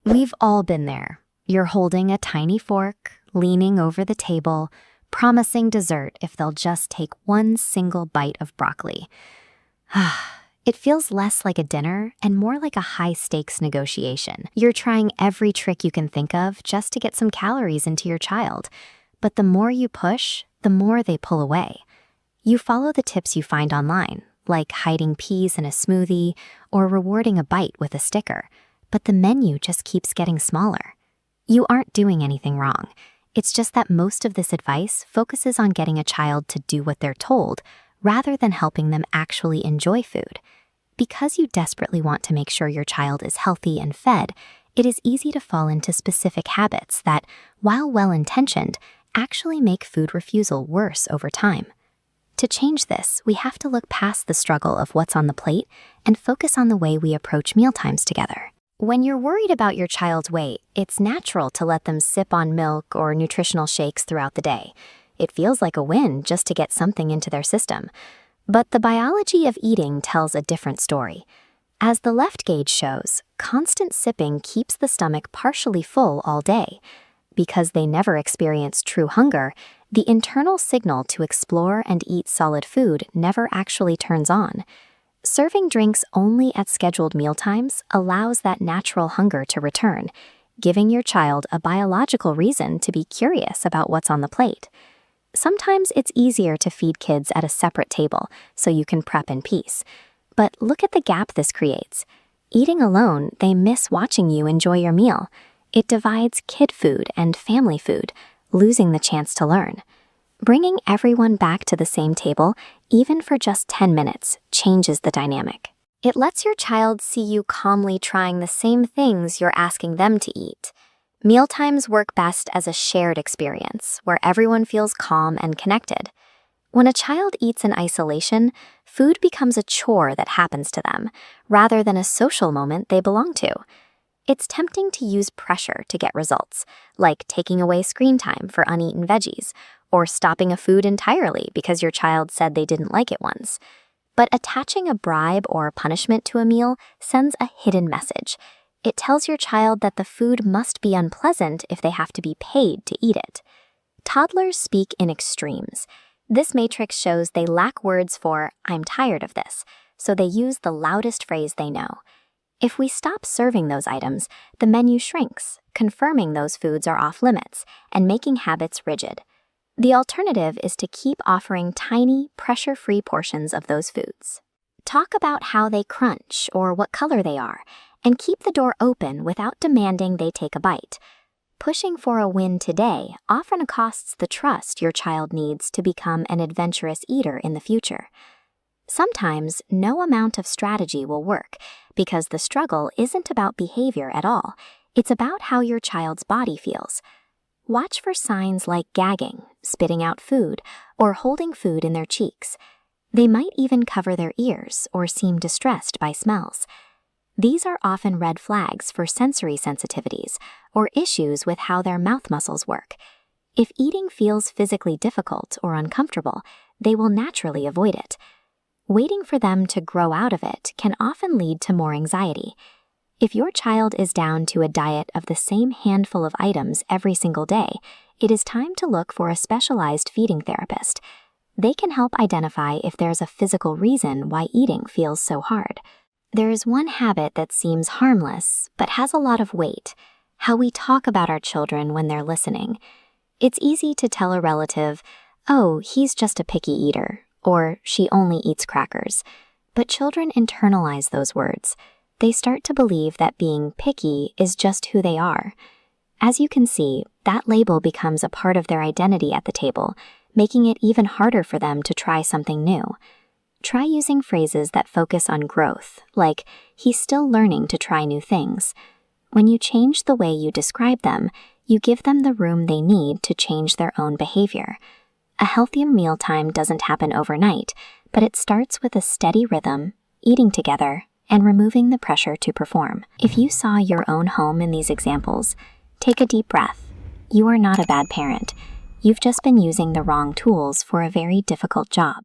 We've all been there. You're holding a tiny fork, leaning over the table, promising dessert if they'll just take one single bite of broccoli. It feels less like a dinner and more like a high-stakes negotiation. You're trying every trick you can think of just to get some calories into your child. But the more you push, the more they pull away. You follow the tips you find online, like hiding peas in a smoothie or rewarding a bite with a sticker. But the menu just keeps getting smaller. You aren't doing anything wrong. It's just that most of this advice focuses on getting a child to do what they're told, rather than helping them actually enjoy food. Because you desperately want to make sure your child is healthy and fed, it is easy to fall into specific habits that, while well-intentioned, actually make food refusal worse over time. To change this, we have to look past the struggle of what's on the plate and focus on the way we approach mealtimes together. When you're worried about your child's weight, it's natural to let them sip on milk or nutritional shakes throughout the day. It feels like a win just to get something into their system. But the biology of eating tells a different story. As the left gauge shows, constant sipping keeps the stomach partially full all day. Because they never experience true hunger, the internal signal to explore and eat solid food never actually turns on. Serving drinks only at scheduled mealtimes allows that natural hunger to return, giving your child a biological reason to be curious about what's on the plate. Sometimes it's easier to feed kids at a separate table so you can prep in peace. But look at the gap this creates. Eating alone, they miss watching you enjoy your meal. It divides kid food and family food, losing the chance to learn. Bringing everyone back to the same table, even for just 10 minutes, changes the dynamic. It lets your child see you calmly trying the same things you're asking them to eat. Mealtimes work best as a shared experience, where everyone feels calm and connected. When a child eats in isolation, food becomes a chore that happens to them, rather than a social moment they belong to. It's tempting to use pressure to get results, like taking away screen time for uneaten veggies, or stopping a food entirely because your child said they didn't like it once. But attaching a bribe or punishment to a meal sends a hidden message. It tells your child that the food must be unpleasant if they have to be paid to eat it. Toddlers speak in extremes. This matrix shows they lack words for, "I'm tired of this," so they use the loudest phrase they know. If we stop serving those items, the menu shrinks, confirming those foods are off limits and making habits rigid. The alternative is to keep offering tiny, pressure-free portions of those foods. Talk about how they crunch or what color they are, and keep the door open without demanding they take a bite. Pushing for a win today often costs the trust your child needs to become an adventurous eater in the future. Sometimes no amount of strategy will work because the struggle isn't about behavior at all. It's about how your child's body feels. Watch for signs like gagging, spitting out food, or holding food in their cheeks. They might even cover their ears or seem distressed by smells. These are often red flags for sensory sensitivities or issues with how their mouth muscles work. If eating feels physically difficult or uncomfortable, they will naturally avoid it. Waiting for them to grow out of it can often lead to more anxiety. If your child is down to a diet of the same handful of items every single day, it is time to look for a specialized feeding therapist. They can help identify if there's a physical reason why eating feels so hard. There is one habit that seems harmless, but has a lot of weight: how we talk about our children when they're listening. It's easy to tell a relative, "Oh, he's just a picky eater," or "she only eats crackers." But children internalize those words. They start to believe that being picky is just who they are. As you can see, that label becomes a part of their identity at the table, making it even harder for them to try something new. Try using phrases that focus on growth, like, "He's still learning to try new things." When you change the way you describe them, you give them the room they need to change their own behavior. A healthier mealtime doesn't happen overnight, but it starts with a steady rhythm, eating together, and removing the pressure to perform. If you saw your own home in these examples, take a deep breath. You are not a bad parent. You've just been using the wrong tools for a very difficult job.